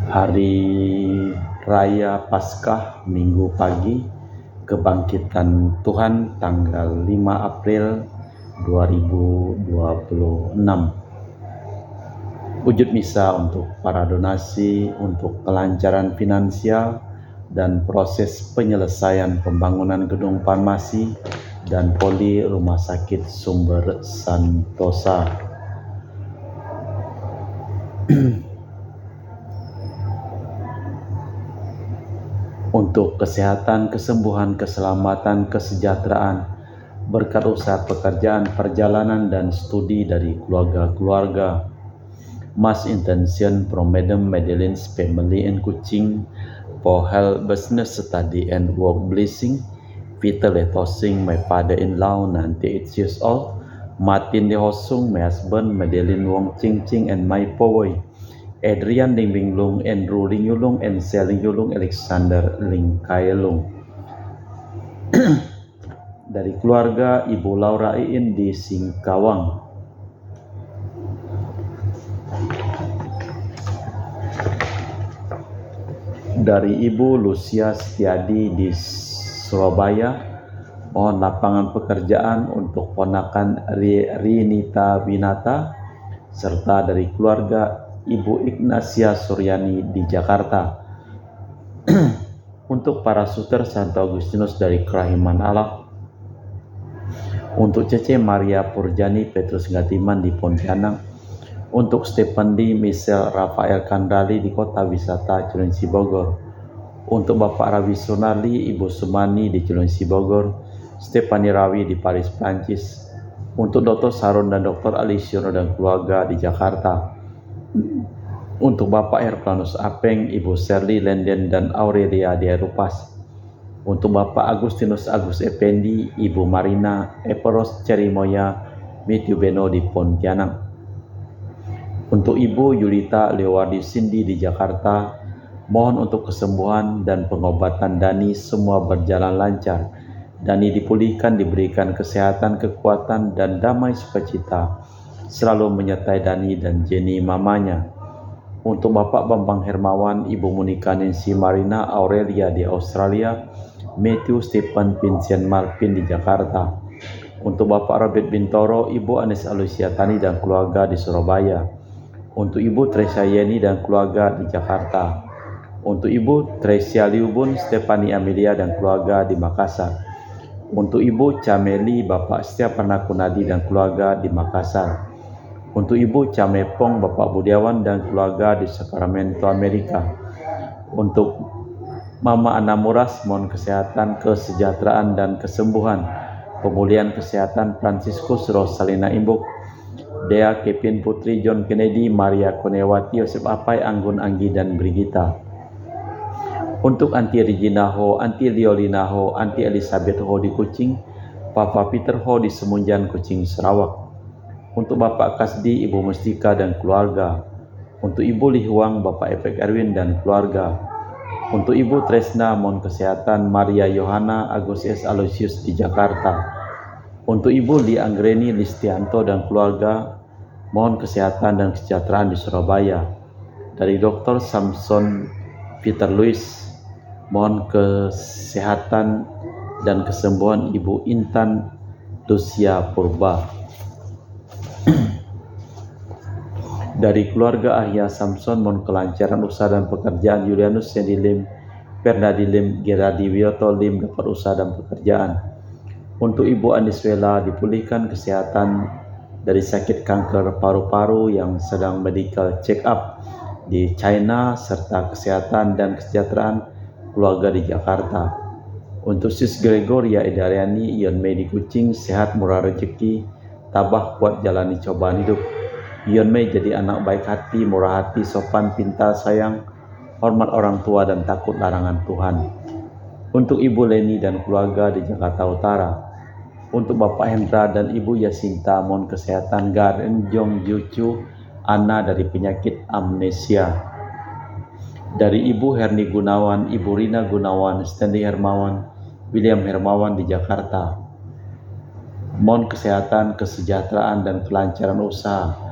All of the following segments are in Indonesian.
Hari Raya Paskah Minggu pagi, Kebangkitan Tuhan tanggal 5 April 2026. Wujud misa untuk para donasi, untuk kelancaran finansial, dan proses penyelesaian pembangunan gedung farmasi dan poli Rumah Sakit Sumber Santosa. Untuk kesehatan, kesembuhan, keselamatan, kesejahteraan, berkat usaha pekerjaan, perjalanan, dan studi dari keluarga-keluarga. Mass intention from Madam Madeline's family and Kuching for health, business, study, and work blessing. Vital Etosing, my father-in-law, 98 years old. Martin De Hosung, my husband, Madeline Wong Ching Ching, and my boy, Adrian Ling Bing Lung, Andrew Ling Yulung, and Sel Ling Yulung, Alexander Ling Kai Lung. Dari keluarga Ibu Laura Iin di Singkawang. Dari Ibu Lucia Setiadi di Surabaya, mohon lapangan pekerjaan untuk ponakan Rinita Winata, serta dari keluarga Ibu Ignacia Suryani di Jakarta. Untuk para suster Santo Agustinus dari Kerahiman Allah. Untuk Cece Maria Purjani Petrus Gatiman di Pontianak. Untuk Stephen Lee Michelle Rafael Kandali di Kota Wisata Cilengsi Bogor. Untuk Bapak Rawi Sunarli, Ibu Sumani di Cilengsi Bogor. Stefani Rawi di Paris, Prancis. Untuk Dr. Saron dan Dr. Alisiono dan keluarga di Jakarta. Untuk Bapak Herplanus Apeng, Ibu Shirley Lenden dan Aurelia di Erupas. Untuk Bapak Agustinus Agus Effendi, Ibu Marina Eperos Cerimoya Mityu Beno di Pontianak. Untuk Ibu Yulita Lewardi Cindy di Jakarta, mohon untuk kesembuhan dan pengobatan Dani semua berjalan lancar. Dani dipulihkan, diberikan kesehatan, kekuatan, dan damai sukacita selalu menyertai Dani dan Jenny mamanya. Untuk Bapak Bambang Hermawan, Ibu Monika Nancy Marina Aurelia di Australia, Matthew Stephen Vincent Marvin di Jakarta. Untuk Bapak Robert Bintoro, Ibu Anis Alusia Tani dan keluarga di Surabaya. Untuk Ibu Tresia Yeni dan keluarga di Jakarta. Untuk Ibu Tresia Liubun, Stefani Amelia dan keluarga di Makassar. Untuk Ibu Cameli, Bapak Setiapana Kunadi dan keluarga di Makassar. Untuk Ibu Camepong, Bapak Budiawan dan keluarga di Sacramento, Amerika. Untuk Mama Ana Muras, mohon kesehatan, kesejahteraan, dan kesembuhan. Pemulihan kesehatan Franciscus Rosalina Imbuk, Dea Kevin Putri, John Kennedy, Maria Konewati, Yosef Apai, Anggun Anggi, dan Brigita. Untuk Anti Regina Ho, Anti Liolina Ho, Anti Elizabeth Ho di Kucing, Papa Peter Ho di Semunjan, Kucing, Sarawak. Untuk Bapak Kasdi, Ibu Mustika dan keluarga. Untuk Ibu Lihuang, Bapak Epek Erwin dan keluarga. Untuk Ibu Tresna, mohon kesehatan, Maria Yohana Agus S. Aloysius di Jakarta. Untuk Ibu Li Anggreni Listianto dan keluarga, mohon kesehatan dan kesejahteraan di Surabaya. Dari Dr. Samson Peter Louis, mohon kesehatan dan kesembuhan Ibu Intan Lucia Purba. Dari keluarga Ahya Samson, mohon kelancaran usaha dan pekerjaan. Julianus Sandy Lim, Fernadi Lim, Geradi Wiyoto Lim dapat usaha dan pekerjaan. Untuk Ibu Aniswela dipulihkan kesehatan dari sakit kanker paru-paru yang sedang medical check up di China, serta kesehatan dan kesejahteraan keluarga di Jakarta. Untuk Sis Gregoria Edariani, Ion Mei di Kucing, sehat murah rezeki, tabah kuat jalani cobaan hidup. Ion Mei jadi anak baik hati, murah hati, sopan, pintar, sayang, hormat orang tua, dan takut larangan Tuhan. Untuk Ibu Leni dan keluarga di Jakarta Utara. Untuk Bapak Hendra dan Ibu Yasinta, mohon kesehatan. Garen Jong Jucu Ana dari penyakit amnesia. Dari Ibu Herni Gunawan, Ibu Rina Gunawan, Stanley Hermawan, William Hermawan di Jakarta. Mohon kesehatan, kesejahteraan, dan kelancaran usaha.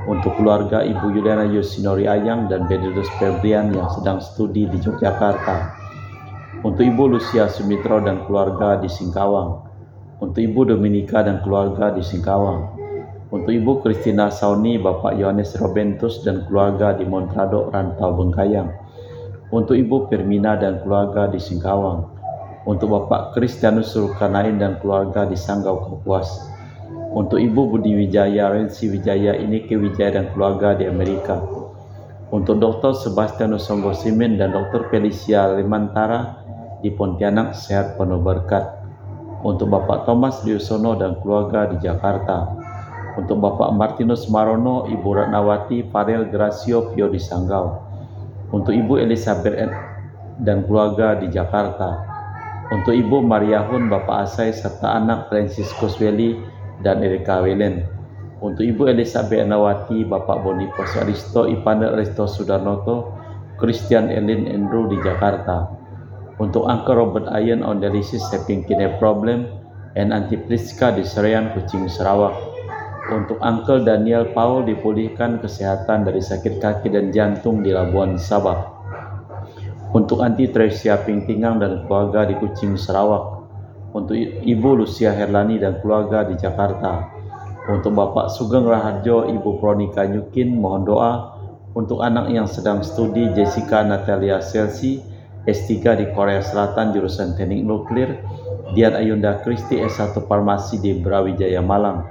untuk keluarga Ibu Yuliana Yosinori Ayang dan Benedus Febrian yang sedang studi di Yogyakarta, untuk Ibu Lucia Sumitro dan keluarga di Singkawang, untuk Ibu Dominika dan keluarga di Singkawang, untuk Ibu Christina Sauni, Bapak Yohanes Robentus dan keluarga di Montrado, Rantau Bengkayang, untuk Ibu Firmina dan keluarga di Singkawang, untuk Bapak Kristianus Sulkarnain dan keluarga di Sanggau Kapuas, untuk Ibu Budi Wijaya, Rensi Wijaya, Ineke Wijaya dan keluarga di Amerika, untuk Dr. Sebastianus Songgo Simen dan Dr. Felicia Limantara di Pontianak, sehat penuh berkat, untuk Bapak Thomas Diusono dan keluarga di Jakarta, untuk Bapak Martinus Marono, Ibu Ratnawati, Farel Gracio Pio di Sanggau, untuk Ibu Elizabeth dan keluarga di Jakarta, untuk Ibu Maria Hun, Bapak Asai serta anak Franciscus Welly dan Erika Welen, untuk Ibu Elizabeth Nawati, Bapak Bonipos Aristo, Ipanda Aristo Sudarnoto, Christian Elin Andrew di Jakarta, untuk Uncle Robert Ayen on dialysis having kidney problem and Auntie Priska di Serean, Kucing, Sarawak, untuk Uncle Daniel Paul dipulihkan kesehatan dari sakit kaki dan jantung di Labuan Sabah, untuk Auntie Tresia Pingtingang dan keluarga di Kucing, Sarawak, untuk Ibu Lucia Herlani dan keluarga di Jakarta, untuk Bapak Sugeng Raharjo, Ibu Pronika Nyukin, mohon doa untuk anak yang sedang studi Jessica Natalia Selsi, S3 di Korea Selatan jurusan Teknik Nuklir, Dian Ayunda Kristi S1 Farmasi di Brawijaya Malang,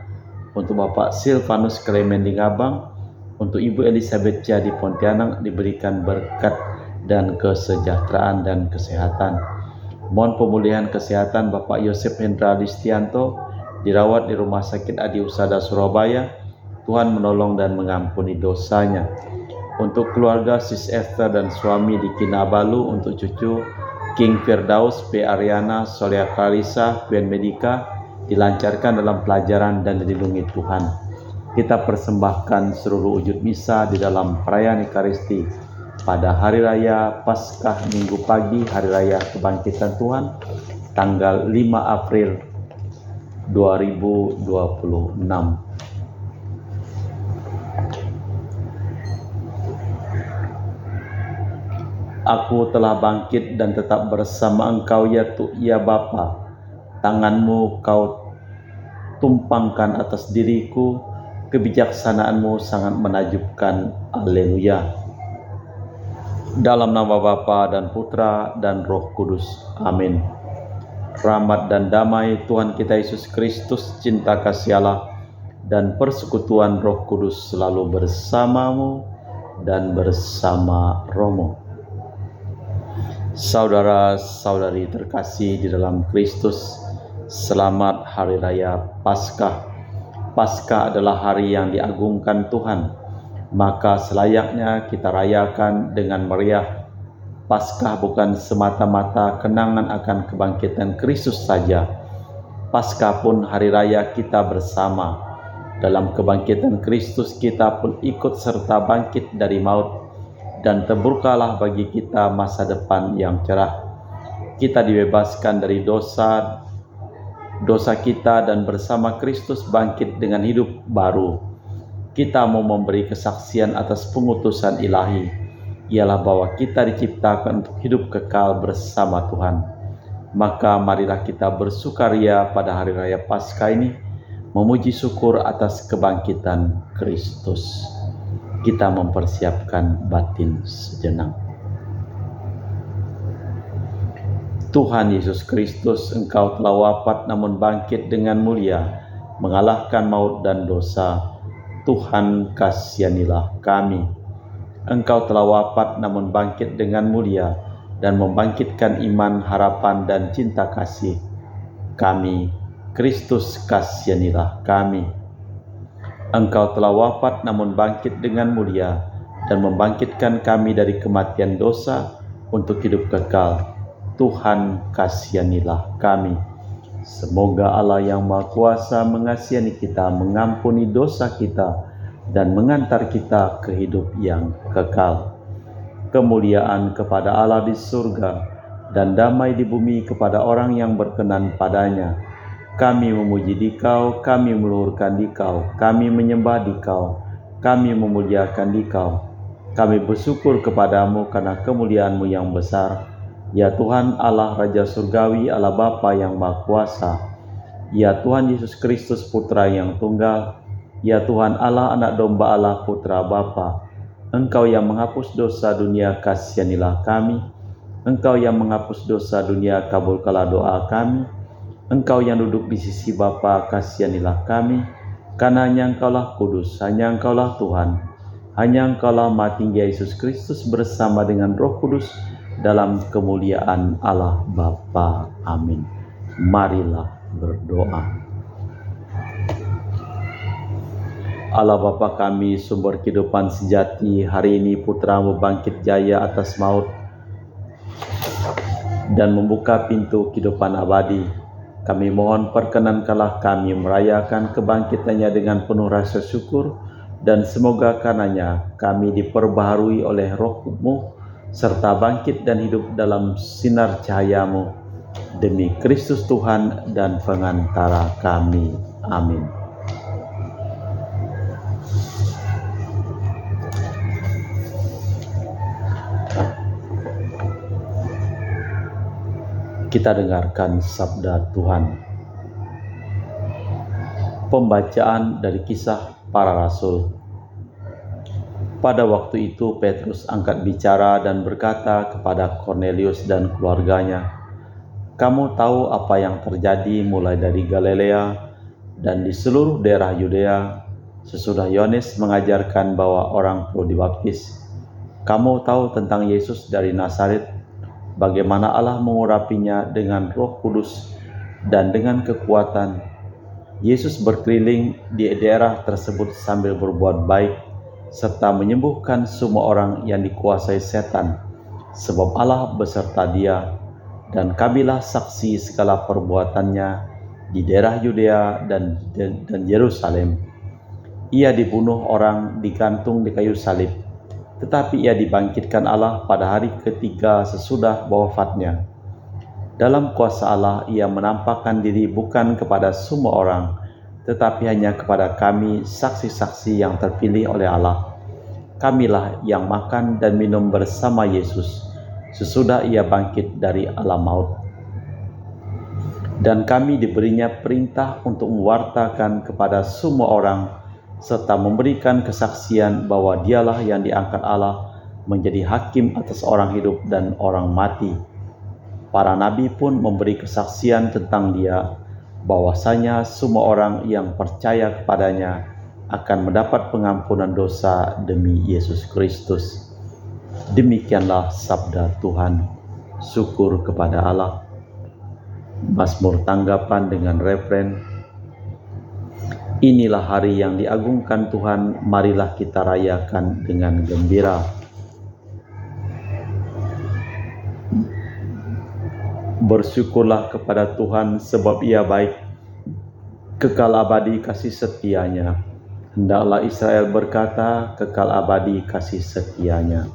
untuk Bapak Silvanus Clement di Ngabang, untuk Ibu Elizabeth Chia di Pontianak diberikan berkat dan kesejahteraan dan kesehatan. Mohon pemulihan kesehatan Bapak Yosef Hendra Listianto, dirawat di Rumah Sakit Adi Usada Surabaya. Tuhan menolong dan mengampuni dosanya. Untuk keluarga Sis Esther dan suami di Kinabalu, untuk cucu King Firdaus, P. Ariana, Solia Clarissa, Gwen Medika, dilancarkan dalam pelajaran dan dilindungi Tuhan. Kita persembahkan seluruh wujud misa di dalam perayaan Ekaristi pada Hari Raya Paskah Minggu pagi, Hari Raya Kebangkitan Tuhan, tanggal 5 April 2026. Aku telah bangkit dan tetap bersama Engkau ya Bapa. Tanganmu Kau tumpangkan atas diriku, kebijaksanaanmu sangat menakjubkan. Haleluya. Dalam nama Bapa dan Putra dan Roh Kudus. Amin. Rahmat dan damai Tuhan kita Yesus Kristus, cinta kasih Allah, dan persekutuan Roh Kudus selalu bersamamu dan bersama rohmu. Saudara-saudari terkasih di dalam Kristus, selamat Hari Raya Paskah. Paskah adalah hari yang diagungkan Tuhan. Maka selayaknya kita rayakan dengan meriah. Paskah bukan semata-mata kenangan akan kebangkitan Kristus saja. Paskah pun hari raya kita bersama. Dalam kebangkitan Kristus kita pun ikut serta bangkit dari maut, dan terbukalah bagi kita masa depan yang cerah. Kita dibebaskan dari dosa kita dan bersama Kristus bangkit dengan hidup baru. Kita mau memberi kesaksian atas pengutusan ilahi, ialah bahwa kita diciptakan untuk hidup kekal bersama Tuhan. Maka marilah kita bersukaria pada Hari Raya Paskah ini, memuji syukur atas kebangkitan Kristus. Kita mempersiapkan batin sejenak. Tuhan Yesus Kristus, Engkau telah wafat namun bangkit dengan mulia, mengalahkan maut dan dosa. Tuhan, kasihanilah kami. Engkau telah wafat namun bangkit dengan mulia dan membangkitkan iman, harapan, dan cinta kasih kami. Kristus, kasihanilah kami. Engkau telah wafat namun bangkit dengan mulia dan membangkitkan kami dari kematian dosa untuk hidup kekal. Tuhan, kasihanilah kami. Semoga Allah yang Maha Kuasa mengasihani kita, mengampuni dosa kita, dan mengantar kita ke hidup yang kekal. Kemuliaan kepada Allah di surga, dan damai di bumi kepada orang yang berkenan padanya. Kami memuji Dikau, kami meluhurkan Dikau, kami menyembah Dikau, kami memuliakan Dikau. Kami bersyukur kepadamu karena kemuliaan-Mu yang besar. Ya Tuhan Allah Raja Surgawi, Allah Bapa yang Maha Kuasa. Ya Tuhan Yesus Kristus Putra yang Tunggal. Ya Tuhan Allah Anak Domba Allah Putra Bapa. Engkau yang menghapus dosa dunia, kasihanilah kami. Engkau yang menghapus dosa dunia, kabulkanlah doa kami. Engkau yang duduk di sisi Bapa, kasihanilah kami. Karena hanya Engkaulah kudus, hanya Engkaulah Tuhan, hanya Engkaulah Maha Tinggi Yesus Kristus bersama dengan Roh Kudus dalam kemuliaan Allah Bapa. Amin. Marilah berdoa. Allah Bapa kami, sumber kehidupan sejati, hari ini Putra-Mu bangkit jaya atas maut dan membuka pintu kehidupan abadi. Kami mohon perkenankanlah kami merayakan kebangkitannya dengan penuh rasa syukur, dan semoga karenanya kami diperbaharui oleh Roh-Mu serta bangkit dan hidup dalam sinar cahaya-Mu. Demi Kristus Tuhan dan pengantara kami. Amin. Kita dengarkan sabda Tuhan. Pembacaan dari Kisah Para Rasul. Pada waktu itu Petrus angkat bicara dan berkata kepada Kornelius dan keluarganya, "Kamu tahu apa yang terjadi mulai dari Galilea dan di seluruh daerah Yudea sesudah Yohanes mengajarkan bahwa orang perlu dibaptis. Kamu tahu tentang Yesus dari Nazaret, bagaimana Allah mengurapinya dengan Roh Kudus dan dengan kekuatan. Yesus berkeliling di daerah tersebut sambil berbuat baik serta menyembuhkan semua orang yang dikuasai setan, sebab Allah beserta dia. Dan kamilah saksi segala perbuatannya di daerah Yudea dan Yerusalem. Ia dibunuh orang, digantung di kayu salib, tetapi ia dibangkitkan Allah pada hari ketiga sesudah wafatnya. Dalam kuasa Allah ia menampakkan diri bukan kepada semua orang, tetapi hanya kepada kami saksi-saksi yang terpilih oleh Allah. Kamilah yang makan dan minum bersama Yesus sesudah ia bangkit dari alam maut. Dan kami diberinya perintah untuk mewartakan kepada semua orang serta memberikan kesaksian bahwa dialah yang diangkat Allah menjadi hakim atas orang hidup dan orang mati. Para nabi pun memberi kesaksian tentang dia, bahwasanya semua orang yang percaya kepadanya akan mendapat pengampunan dosa demi Yesus Kristus. Demikianlah sabda Tuhan. Syukur kepada Allah. Mazmur tanggapan dengan refren, inilah hari yang diagungkan Tuhan, marilah kita rayakan dengan gembira. Bersyukurlah kepada Tuhan sebab Ia baik, kekal abadi kasih setianya. Hendaklah Israel berkata, kekal abadi kasih setianya.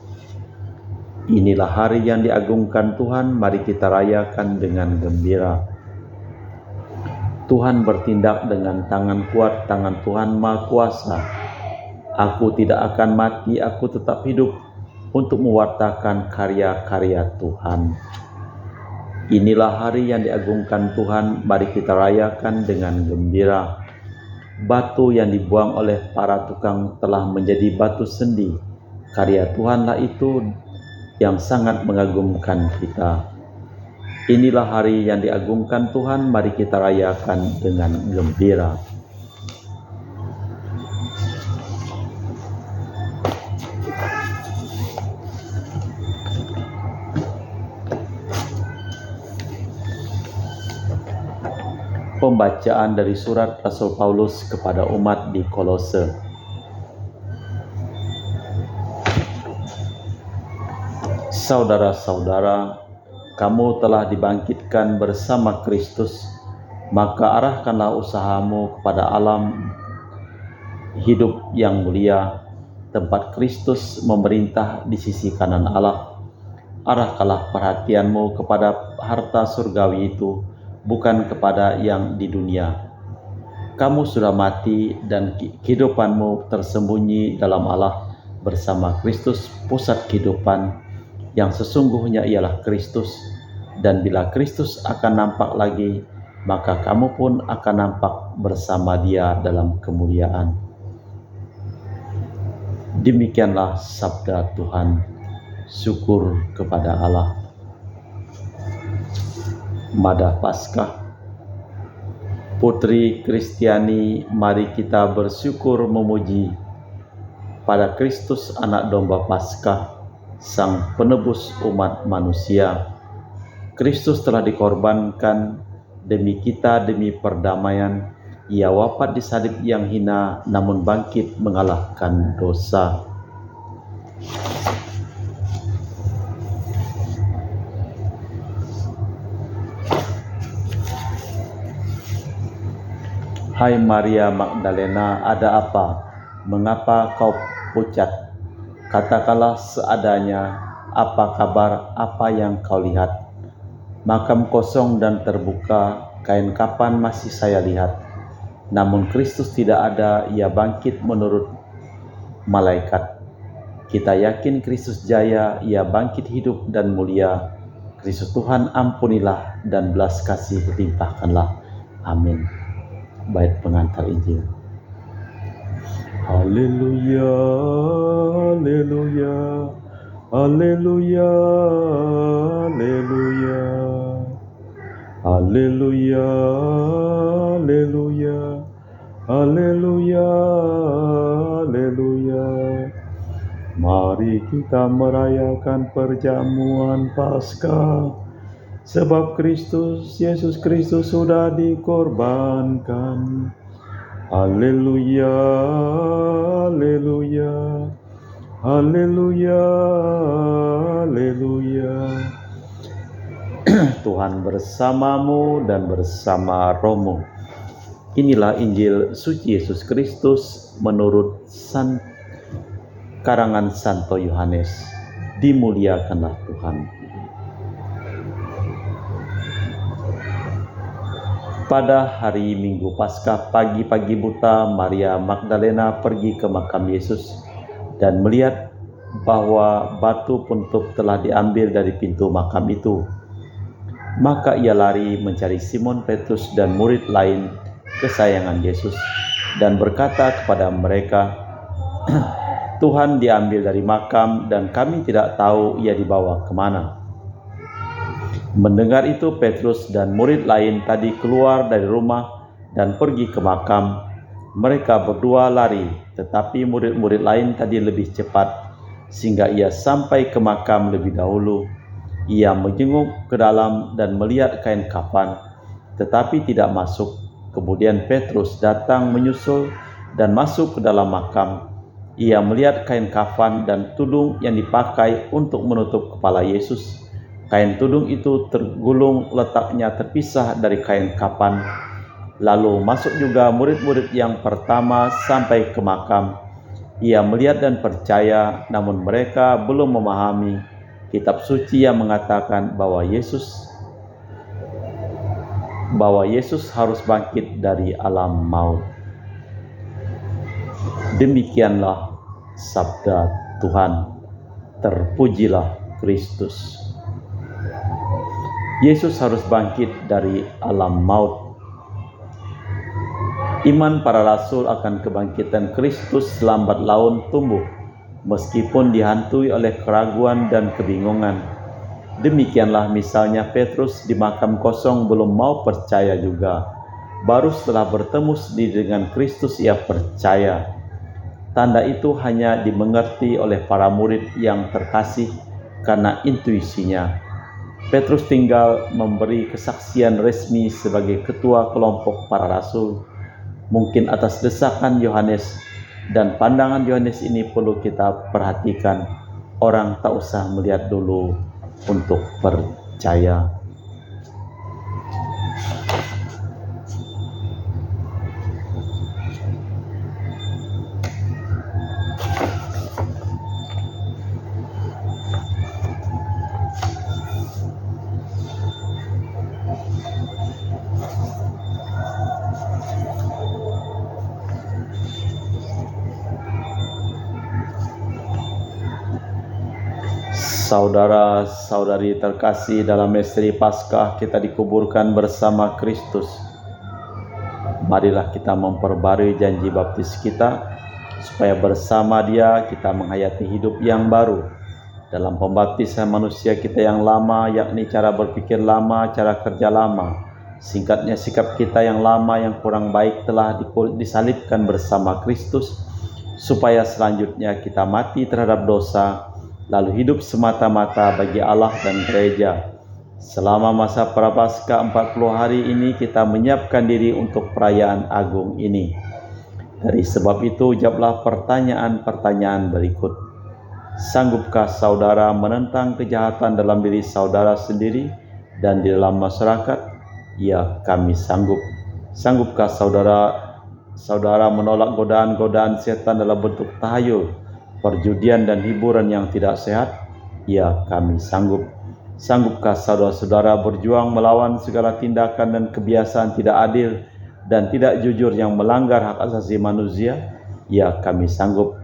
Inilah hari yang diagungkan Tuhan, mari kita rayakan dengan gembira. Tuhan bertindak dengan tangan kuat, tangan Tuhan Maha Kuasa. Aku tidak akan mati, aku tetap hidup untuk mewartakan karya-karya Tuhan. Inilah hari yang diagungkan Tuhan, mari kita rayakan dengan gembira. Batu yang dibuang oleh para tukang telah menjadi batu sendi. Karya Tuhanlah itu yang sangat mengagumkan kita. Inilah hari yang diagungkan Tuhan, mari kita rayakan dengan gembira. Pembacaan dari surat Rasul Paulus kepada umat di Kolose. Saudara-saudara, kamu telah dibangkitkan bersama Kristus, maka arahkanlah usahamu kepada alam hidup yang mulia, tempat Kristus memerintah di sisi kanan Allah. Arahkanlah perhatianmu kepada harta surgawi itu, bukan kepada yang di dunia. Kamu sudah mati dan kehidupanmu tersembunyi dalam Allah bersama Kristus, pusat kehidupan yang sesungguhnya ialah Kristus. Dan bila Kristus akan nampak lagi, maka kamu pun akan nampak bersama Dia dalam kemuliaan. Demikianlah sabda Tuhan. Syukur kepada Allah. Madah Paskah. Putri Kristiani, mari kita bersyukur memuji pada Kristus anak domba Paskah, sang penebus umat manusia. Kristus telah dikorbankan demi kita, demi perdamaian. Ia wafat di salib yang hina, namun bangkit mengalahkan dosa. Hai Maria Magdalena, ada apa? Mengapa kau pucat? Katakanlah seadanya, apa kabar, apa yang kau lihat? Makam kosong dan terbuka, kain kafan masih saya lihat. Namun Kristus tidak ada, Ia bangkit menurut malaikat. Kita yakin Kristus jaya, Ia bangkit hidup dan mulia. Kristus Tuhan ampunilah dan belas kasih limpahkanlah. Amin. Bait pengantar Injil. Haleluya, haleluya, haleluya, haleluya, haleluya, haleluya, haleluya, haleluya. Mari kita merayakan perjamuan Paskah. Sebab Yesus Kristus sudah dikorbankan. Haleluya, haleluya, haleluya, haleluya. Tuhan bersamamu dan bersama rohmu. Inilah Injil suci Yesus Kristus menurut karangan Santo Yohanes. Dimuliakanlah Tuhan. Pada hari Minggu Paskah, pagi-pagi buta, Maria Magdalena pergi ke makam Yesus dan melihat bahwa batu penutup telah diambil dari pintu makam itu. Maka ia lari mencari Simon Petrus dan murid lain kesayangan Yesus dan berkata kepada mereka, Tuhan diambil dari makam dan kami tidak tahu Ia dibawa kemana. Mendengar itu, Petrus dan murid lain tadi keluar dari rumah dan pergi ke makam. Mereka berdua lari, tetapi murid-murid lain tadi lebih cepat, sehingga ia sampai ke makam lebih dahulu. Ia menjenguk ke dalam dan melihat kain kafan, tetapi tidak masuk. Kemudian Petrus datang menyusul dan masuk ke dalam makam. Ia melihat kain kafan dan tudung yang dipakai untuk menutup kepala Yesus. Kain tudung itu tergulung, letaknya terpisah dari kain kafan. Lalu masuk juga murid-murid yang pertama sampai ke makam. Ia melihat dan percaya, namun mereka belum memahami kitab suci yang mengatakan bahwa Yesus harus bangkit dari alam maut. Demikianlah sabda Tuhan. Terpujilah Kristus. Yesus harus bangkit dari alam maut. Iman para rasul akan kebangkitan Kristus lambat laun tumbuh, meskipun dihantui oleh keraguan dan kebingungan. Demikianlah misalnya Petrus di makam kosong belum mau percaya juga. Baru setelah bertemu sendiri dengan Kristus ia percaya. Tanda itu hanya dimengerti oleh para murid yang terkasih karena intuisinya. Petrus tinggal memberi kesaksian resmi sebagai ketua kelompok para rasul, mungkin atas desakan Yohanes, dan pandangan Yohanes ini perlu kita perhatikan. Orang tak usah melihat dulu untuk percaya. Saudara-saudari terkasih, dalam misteri Paskah kita dikuburkan bersama Kristus. Marilah kita memperbarui janji baptis kita, supaya bersama Dia kita menghayati hidup yang baru. Dalam pembaptisan manusia kita yang lama, yakni cara berpikir lama, cara kerja lama, singkatnya sikap kita yang lama yang kurang baik telah disalibkan bersama Kristus, supaya selanjutnya kita mati terhadap dosa, lalu hidup semata-mata bagi Allah dan gereja. Selama masa Prapaskah 40 hari ini kita menyiapkan diri untuk perayaan agung ini. Dari sebab itu, jawablah pertanyaan-pertanyaan berikut. Sanggupkah saudara menentang kejahatan dalam diri saudara sendiri dan di dalam masyarakat? Ya, kami sanggup. Sanggupkah saudara menolak godaan-godaan setan dalam bentuk tahayul, perjudian dan hiburan yang tidak sehat? Ya, kami sanggup. Sanggupkah saudara-saudara berjuang melawan segala tindakan dan kebiasaan tidak adil dan tidak jujur yang melanggar hak asasi manusia? Ya, kami sanggup.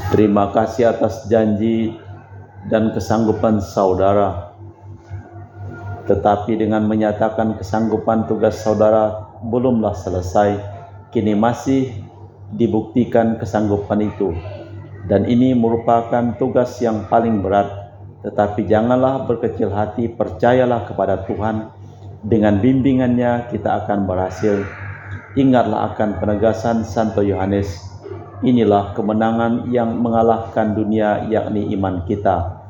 Terima kasih atas janji dan kesanggupan saudara. Tetapi dengan menyatakan kesanggupan, tugas saudara belumlah selesai. Kini masih dibuktikan kesanggupan itu. Dan ini merupakan tugas yang paling berat. Tetapi janganlah berkecil hati, percayalah kepada Tuhan. Dengan bimbingannya kita akan berhasil. Ingatlah akan penegasan Santo Yohanes. Inilah kemenangan yang mengalahkan dunia, yakni iman kita.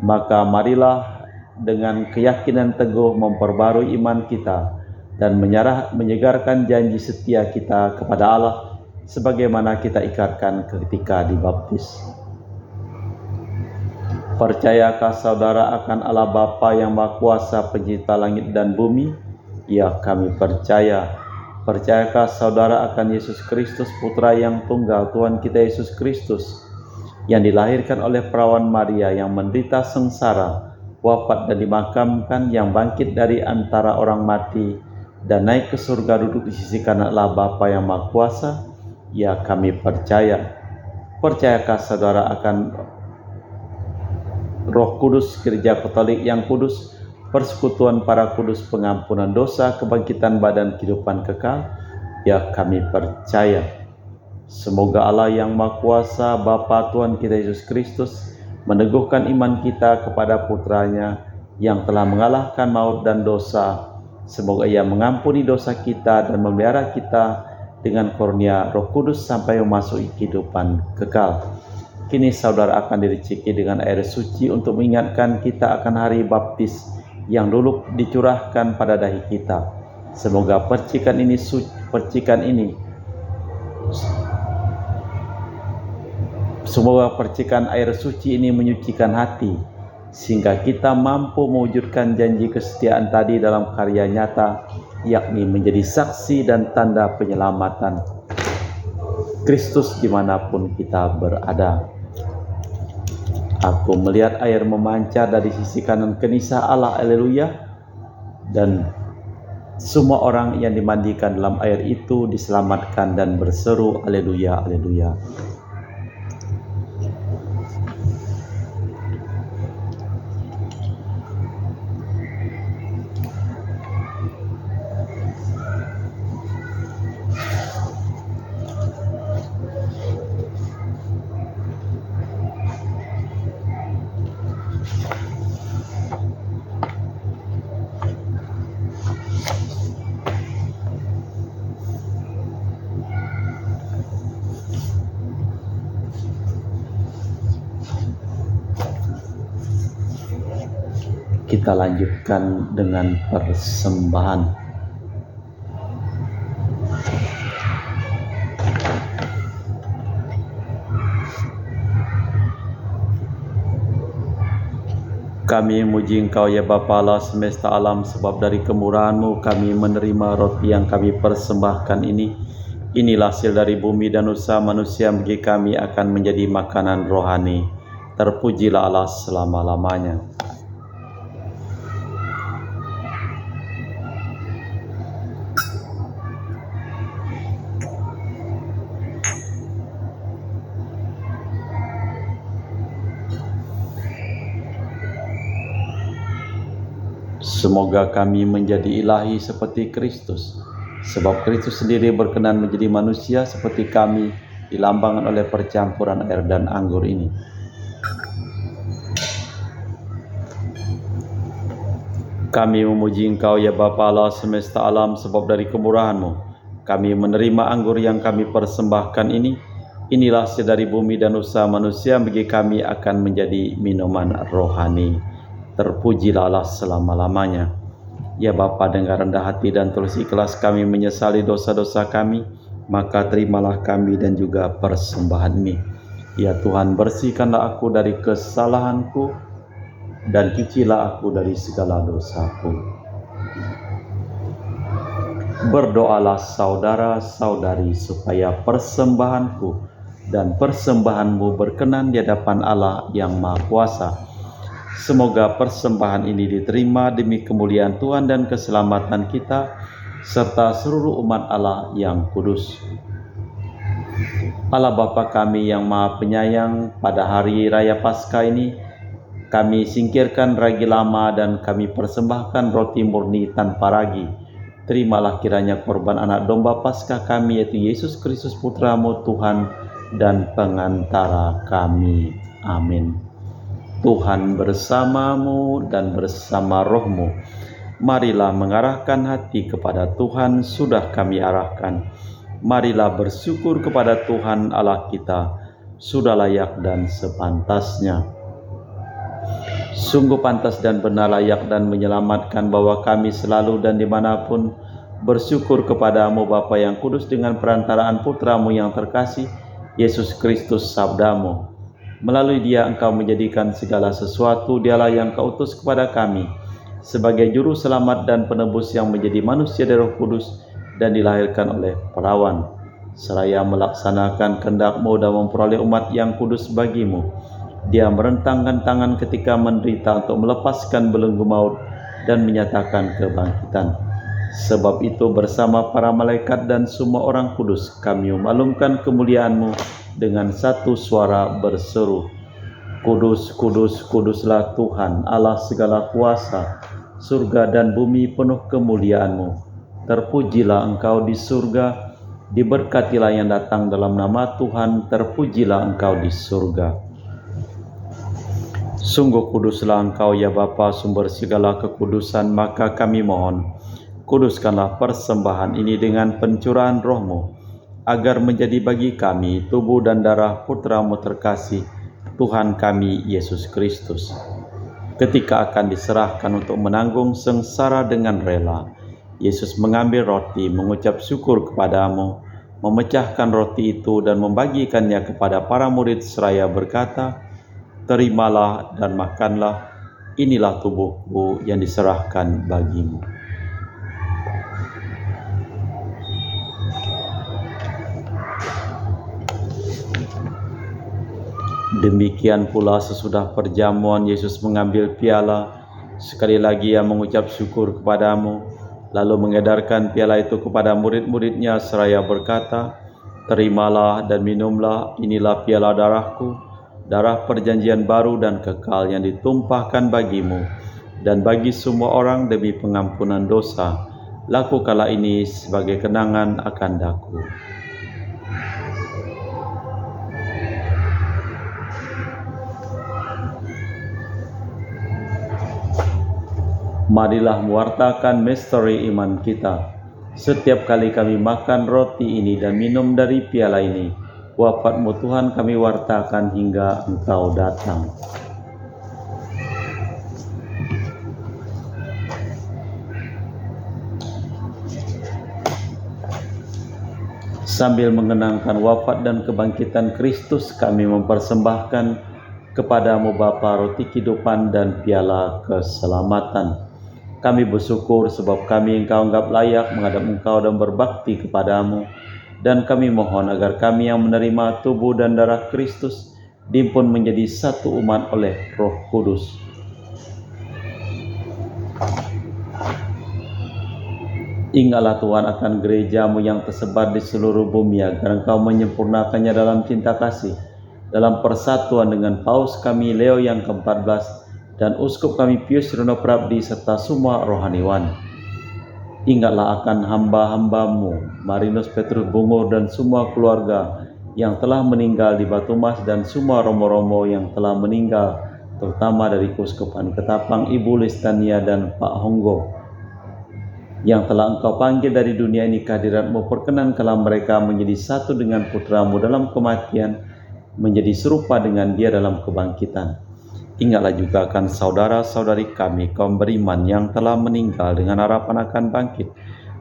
Maka marilah dengan keyakinan teguh memperbarui iman kita dan menyegarkan janji setia kita kepada Allah sebagaimana kita ikatkan ketika dibaptis. Percayakah saudara akan Allah Bapa yang Maha Kuasa, pencipta langit dan bumi? Ya, kami percaya. Percayakah saudara akan Yesus Kristus, Putra yang tunggal Tuhan kita Yesus Kristus, yang dilahirkan oleh perawan Maria, yang menderita sengsara, wafat dan dimakamkan, yang bangkit dari antara orang mati, dan naik ke surga duduk di sisi kanan Allah Bapa yang Maha Kuasa? Ya, kami percaya. Percayakah saudara akan Roh Kudus, Gereja Katolik yang kudus, persekutuan para kudus, pengampunan dosa, kebangkitan badan, kehidupan kekal? Ya, kami percaya. Semoga Allah yang Maha Kuasa, Bapa Tuhan kita Yesus Kristus, meneguhkan iman kita kepada Putranya yang telah mengalahkan maut dan dosa. Semoga Ia mengampuni dosa kita dan memelihara kita dengan karunia Roh Kudus sampai memasuki kehidupan kekal. Kini saudara akan diriciki dengan air suci untuk mengingatkan kita akan hari baptis yang dulu dicurahkan pada dahi kita. Semoga percikan air suci ini menyucikan hati, sehingga kita mampu mewujudkan janji kesetiaan tadi dalam karya nyata, yakni menjadi saksi dan tanda penyelamatan Kristus dimanapun kita berada. Aku melihat air memancar dari sisi kanan kenisa Allah, haleluya. Dan semua orang yang dimandikan dalam air itu diselamatkan dan berseru, haleluya, haleluya. Kita lanjutkan dengan persembahan. Kami memuji Engkau ya Bapa Allah semesta alam, sebab dari kemurahan-Mu kami menerima roti yang kami persembahkan ini. Inilah hasil dari bumi dan usaha manusia, bagi kami akan menjadi makanan rohani. Terpujilah Allah selama-lamanya. Semoga kami menjadi ilahi seperti Kristus, sebab Kristus sendiri berkenan menjadi manusia seperti kami, dilambangkan oleh percampuran air dan anggur ini. Kami memuji Engkau ya Bapa Allah semesta alam, sebab dari kemurahan-Mu kami menerima anggur yang kami persembahkan ini. Inilah dari bumi dan usaha manusia, bagi kami akan menjadi minuman rohani. Terpujilah Allah selama-lamanya. Ya Bapa, dengan rendah hati dan tulus ikhlas kami menyesali dosa-dosa kami, maka terimalah kami dan juga persembahan ini. Ya Tuhan, bersihkanlah aku dari kesalahanku dan cucilah aku dari segala dosaku. Berdoalah saudara-saudari supaya persembahanku dan persembahanmu berkenan di hadapan Allah yang Maha Kuasa. Semoga persembahan ini diterima demi kemuliaan Tuhan dan keselamatan kita, serta seluruh umat Allah yang kudus. Allah Bapa kami yang Maha Penyayang, pada hari Raya Paskah ini, kami singkirkan ragi lama dan kami persembahkan roti murni tanpa ragi. Terimalah kiranya korban anak domba Paskah kami, yaitu Yesus Kristus Putra-Mu, Tuhan dan pengantara kami. Amin. Tuhan bersamamu dan bersama rohmu. Marilah mengarahkan hati kepada Tuhan, sudah kami arahkan. Marilah bersyukur kepada Tuhan Allah kita, sudah layak dan sepantasnya. Sungguh pantas dan benar, layak dan menyelamatkan bahwa kami selalu dan dimanapun bersyukur kepadamu Bapa yang kudus, dengan perantaraan Putra-Mu yang terkasih, Yesus Kristus Sabda-Mu. Melalui Dia Engkau menjadikan segala sesuatu. Dialah yang Kau utus kepada kami sebagai juru selamat dan penebus yang menjadi manusia dari Roh Kudus dan dilahirkan oleh perawan, seraya melaksanakan kehendak-Mu dan memperoleh umat yang kudus bagi-Mu. Dia merentangkan tangan ketika menderita untuk melepaskan belenggu maut dan menyatakan kebangkitan. Sebab itu bersama para malaikat dan semua orang kudus kami memaklumkan kemuliaan-Mu dengan satu suara berseru, Kudus, kudus, kuduslah Tuhan Allah segala kuasa, surga dan bumi penuh kemuliaan-Mu. Terpujilah Engkau di surga, diberkatilah yang datang dalam nama Tuhan, terpujilah Engkau di surga. Sungguh kuduslah Engkau ya Bapa, sumber segala kekudusan, maka kami mohon, kuduskanlah persembahan ini dengan pencurahan Roh-Mu, agar menjadi bagi kami tubuh dan darah Putra-Mu terkasih, Tuhan kami Yesus Kristus. Ketika akan diserahkan untuk menanggung sengsara dengan rela, Yesus mengambil roti, mengucap syukur kepadamu, memecahkan roti itu dan membagikannya kepada para murid seraya berkata, terimalah dan makanlah, inilah tubuhku yang diserahkan bagimu. Demikian pula sesudah perjamuan Yesus mengambil piala, sekali lagi Ia mengucap syukur kepadamu, lalu mengedarkan piala itu kepada murid-murid-Nya seraya berkata, terimalah dan minumlah, inilah piala darahku, darah perjanjian baru dan kekal yang ditumpahkan bagimu dan bagi semua orang demi pengampunan dosa. Lakukanlah ini sebagai kenangan akan Aku. Marilah mewartakan misteri iman kita. Setiap kali kami makan roti ini dan minum dari piala ini, wafat-Mu Tuhan kami wartakan hingga Engkau datang. Sambil mengenangkan wafat dan kebangkitan Kristus, kami mempersembahkan kepadamu Bapa roti kehidupan dan piala keselamatan. Kami bersyukur sebab kami Engkau anggap layak menghadap Engkau dan berbakti kepadamu, dan kami mohon agar kami yang menerima tubuh dan darah Kristus dihimpun menjadi satu umat oleh Roh Kudus. Ingatlah Tuhan akan gereja-Mu yang tersebar di seluruh bumi, agar Engkau menyempurnakannya dalam cinta kasih, dalam persatuan dengan Paus kami Leo yang ke-14 dan Uskup kami Pius Rono Prabdi serta semua rohaniwan. Ingatlah akan hamba-hambamu, Marinus Petrus Bungur dan semua keluarga yang telah meninggal di Batu Mas dan semua romo-romo yang telah meninggal, terutama dari Keuskupan Ketapang, Ibu Listania dan Pak Honggo, yang telah Engkau panggil dari dunia ini kehadirat-Mu. Perkenankanlah mereka menjadi satu dengan Putra-Mu dalam kematian, menjadi serupa dengan Dia dalam kebangkitan. Ingatlah juga akan saudara-saudari kami kaum beriman yang telah meninggal dengan harapan akan bangkit,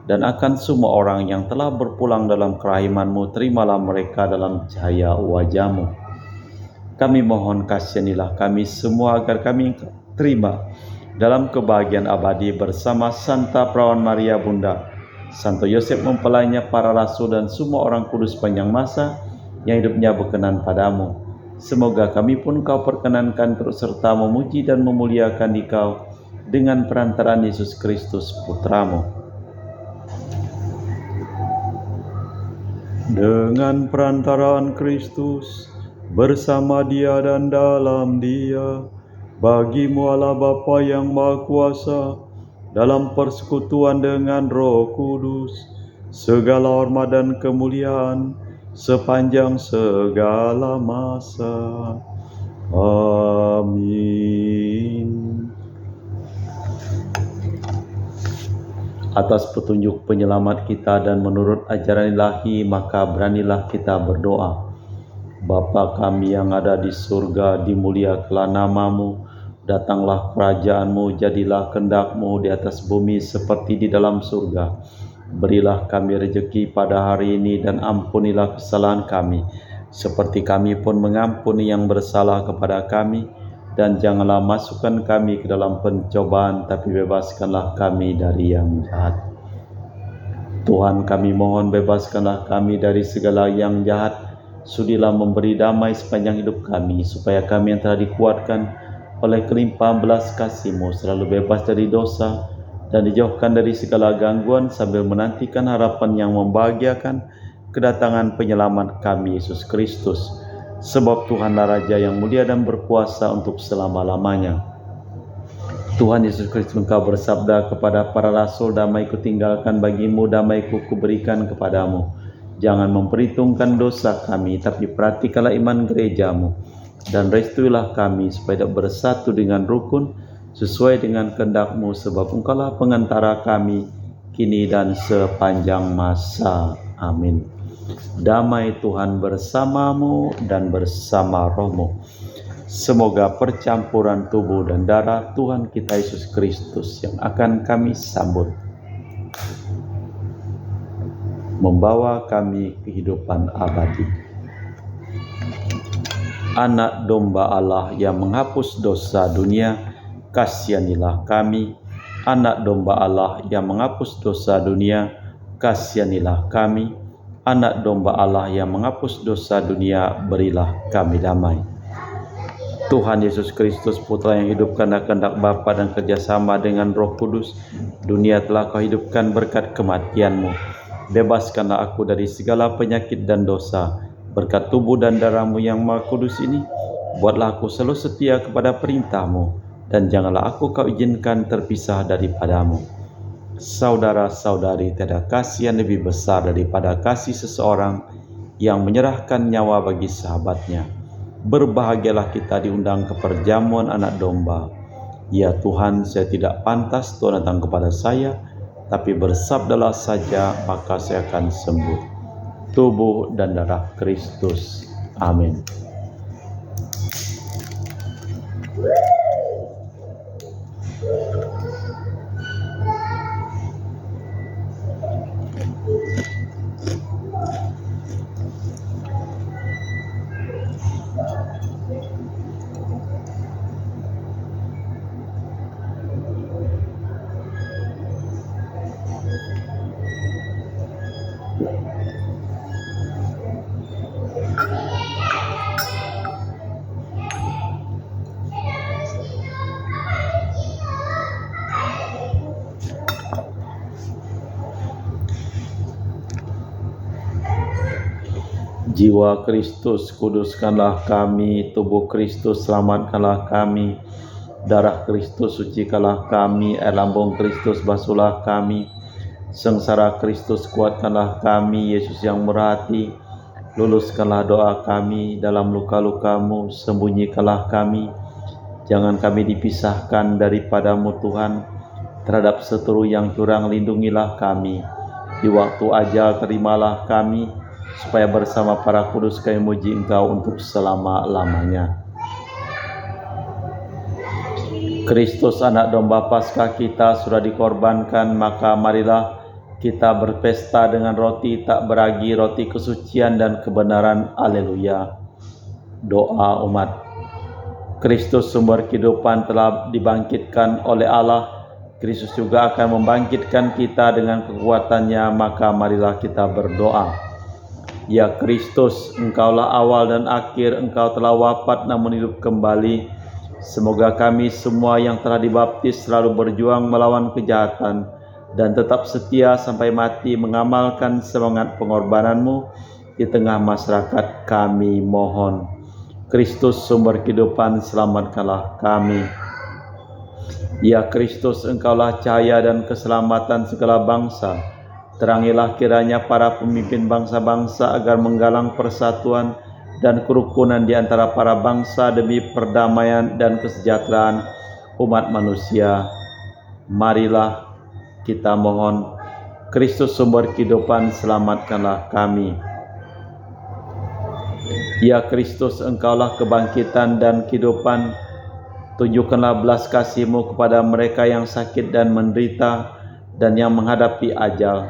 dan akan semua orang yang telah berpulang dalam kerahiman-Mu. Terimalah mereka dalam cahaya wajah-Mu. Kami mohon kasihanilah kami semua agar kami terima dalam kebahagiaan abadi bersama Santa Perawan Maria Bunda, Santo Yosef mempelainya, para rasul dan semua orang kudus panjang masa yang hidupnya berkenan padamu. Semoga kami pun Kau perkenankan turut serta memuji dan memuliakan Dikau dengan perantaraan Yesus Kristus Putra-Mu. Dengan perantaraan Kristus, bersama Dia dan dalam Dia, bagi-Mu Allah Bapa yang Maha Kuasa, dalam persekutuan dengan Roh Kudus, segala hormat dan kemuliaan sepanjang segala masa. Amin. Atas petunjuk penyelamat kita dan menurut ajaran ilahi, maka beranilah kita berdoa. Bapa kami yang ada di surga, dimuliakanlah nama-Mu, datanglah kerajaan-Mu, jadilah kehendak-Mu di atas bumi seperti di dalam surga. Berilah kami rejeki pada hari ini dan ampunilah kesalahan kami, seperti kami pun mengampuni yang bersalah kepada kami. Dan janganlah masukkan kami ke dalam pencobaan, tapi bebaskanlah kami dari yang jahat. Tuhan, kami mohon bebaskanlah kami dari segala yang jahat. Sudilah memberi damai sepanjang hidup kami, supaya kami yang telah dikuatkan oleh kelimpahan belas kasih-Mu selalu bebas dari dosa dan dijauhkan dari segala gangguan, sambil menantikan harapan yang membahagiakan kedatangan penyelamat kami, Yesus Kristus. Sebab Tuhanlah Raja yang mulia dan berkuasa untuk selama-lamanya. Tuhan Yesus Kristus, Engkau bersabda kepada para rasul, damai kutinggalkan bagimu, damai-Ku kuberikan kepadamu. Jangan memperhitungkan dosa kami, tapi perhatikanlah iman gereja-Mu, dan restuilah kami supaya dapat bersatu dengan rukun sesuai dengan kehendak-Mu, sebab Engkaulah pengantara kami kini dan sepanjang masa. Amin. Damai Tuhan bersamamu dan bersama rohmu. Semoga percampuran tubuh dan darah Tuhan kita Yesus Kristus yang akan kami sambut membawa kami kehidupan abadi. Anak domba Allah yang menghapus dosa dunia, kasihanilah kami. Anak domba Allah yang menghapus dosa dunia, kasihanilah kami. Anak domba Allah yang menghapus dosa dunia, berilah kami damai. Tuhan Yesus Kristus, Putra yang hidupkan kehendak Bapa dan kerjasama dengan Roh Kudus, dunia telah Kau hidupkan berkat kematian-Mu. Bebaskanlah aku dari segala penyakit dan dosa. Berkat tubuh dan darah-Mu yang Maha Kudus ini, buatlah aku selalu setia kepada perintah-Mu, dan janganlah aku Kau izinkan terpisah daripada-Mu. Saudara-saudari, tiada kasih yang lebih besar daripada kasih seseorang yang menyerahkan nyawa bagi sahabatnya. Berbahagialah kita diundang ke perjamuan anak domba. Ya Tuhan, saya tidak pantas Tuhan datang kepada saya, tapi bersabdalah saja, maka saya akan sembuh. Tubuh dan darah Kristus. Amin. Jiwa Kristus, kuduskanlah kami. Tubuh Kristus, selamatkanlah kami. Darah Kristus sucikanlah kami, air lambung Kristus basuhlah kami, sengsara Kristus kuatkanlah kami, Yesus yang merhati, luluskanlah doa kami, dalam luka-lukamu sembunyikanlah kami, jangan kami dipisahkan daripadamu Tuhan, terhadap seteru yang curang lindungilah kami, di waktu ajal terimalah kami, supaya bersama para kudus kami muji Engkau untuk selama-lamanya. Kristus anak domba Paskah kita sudah dikorbankan, maka marilah kita berpesta dengan roti tak beragi, roti kesucian dan kebenaran. Haleluya. Doa umat. Kristus sumber kehidupan telah dibangkitkan oleh Allah. Kristus juga akan membangkitkan kita dengan kekuatannya, maka marilah kita berdoa. Ya Kristus, Engkaulah awal dan akhir, Engkau telah wafat namun hidup kembali. Semoga kami semua yang telah dibaptis selalu berjuang melawan kejahatan dan tetap setia sampai mati mengamalkan semangat pengorbanan-Mu di tengah masyarakat kami mohon. Kristus sumber kehidupan, selamatkanlah kami. Ya Kristus, Engkaulah cahaya dan keselamatan segala bangsa. Terangilah kiranya para pemimpin bangsa-bangsa agar menggalang persatuan dan kerukunan di antara para bangsa demi perdamaian dan kesejahteraan umat manusia. Marilah kita mohon. Kristus sumber kehidupan, selamatkanlah kami. Ya Kristus, Engkaulah kebangkitan dan kehidupan. Tunjukkanlah belas kasih-Mu kepada mereka yang sakit dan menderita dan yang menghadapi ajal,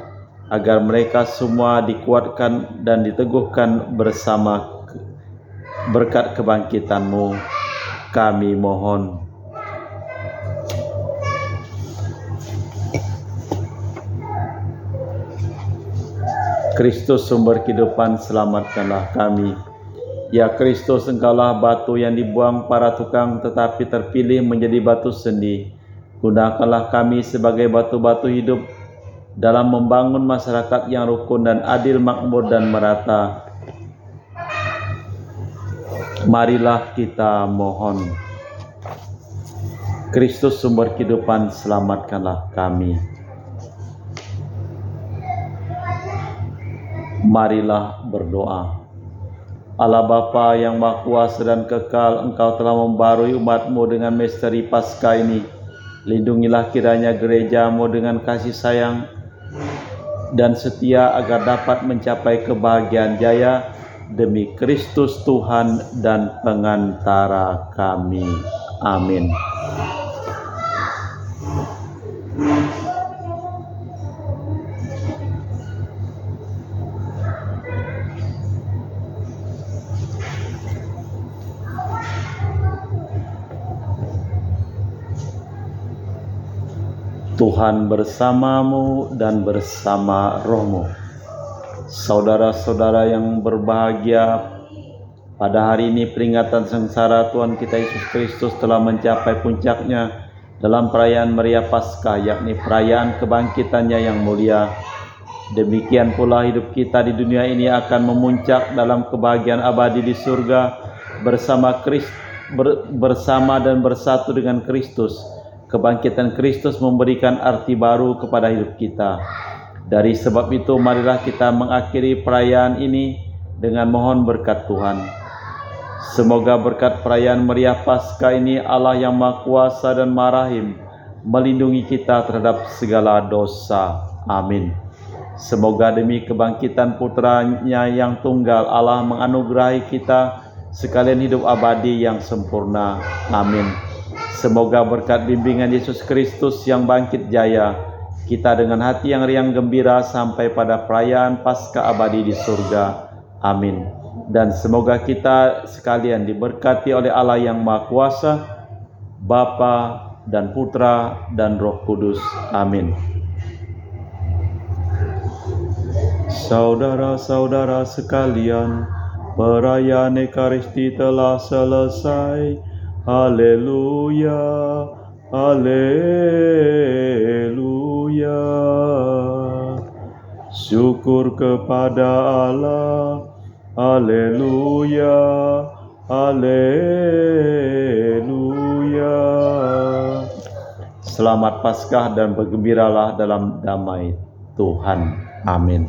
agar mereka semua dikuatkan dan diteguhkan bersama berkat kebangkitan-Mu, kami mohon. Kristus sumber kehidupan, selamatkanlah kami. Ya Kristus, Engkaulah batu yang dibuang para tukang tetapi terpilih menjadi batu sendi. Gunakanlah kami sebagai batu-batu hidup dalam membangun masyarakat yang rukun dan adil, makmur dan merata. Marilah kita mohon. Kristus sumber kehidupan, selamatkanlah kami. Marilah berdoa. Allah Bapa yang Maha Kuasa dan kekal, Engkau telah membarui umat-Mu dengan misteri Paskah ini. Lindungilah kiranya gereja-Mu dengan kasih sayang dan setia agar dapat mencapai kebahagiaan jaya demi Kristus Tuhan dan pengantara kami. Amin. Tuhan bersamamu dan bersama rohmu. Saudara-saudara yang berbahagia, pada hari ini peringatan sengsara Tuhan kita Yesus Kristus telah mencapai puncaknya dalam perayaan Meriah Paskah, yakni perayaan kebangkitannya yang mulia. Demikian pula hidup kita di dunia ini akan memuncak dalam kebahagiaan abadi di surga bersama dan bersatu dengan Kristus. Kebangkitan Kristus memberikan arti baru kepada hidup kita. Dari sebab itu, marilah kita mengakhiri perayaan ini dengan mohon berkat Tuhan. Semoga berkat perayaan Meriah Paskah ini, Allah yang Maha Kuasa dan Maha Rahim melindungi kita terhadap segala dosa. Amin. Semoga demi kebangkitan Putranya yang tunggal, Allah menganugerahi kita sekalian hidup abadi yang sempurna. Amin. Semoga berkat bimbingan Yesus Kristus yang bangkit jaya, kita dengan hati yang riang gembira sampai pada perayaan Paskah abadi di surga. Amin. Dan semoga kita sekalian diberkati oleh Allah yang Maha Kuasa, Bapa dan Putra dan Roh Kudus. Amin. Saudara-saudara sekalian, perayaan Ekaristi telah selesai. Haleluya, haleluya. Syukur kepada Allah. Haleluya, haleluya. Selamat Paskah dan bergembiralah dalam damai Tuhan. Amin.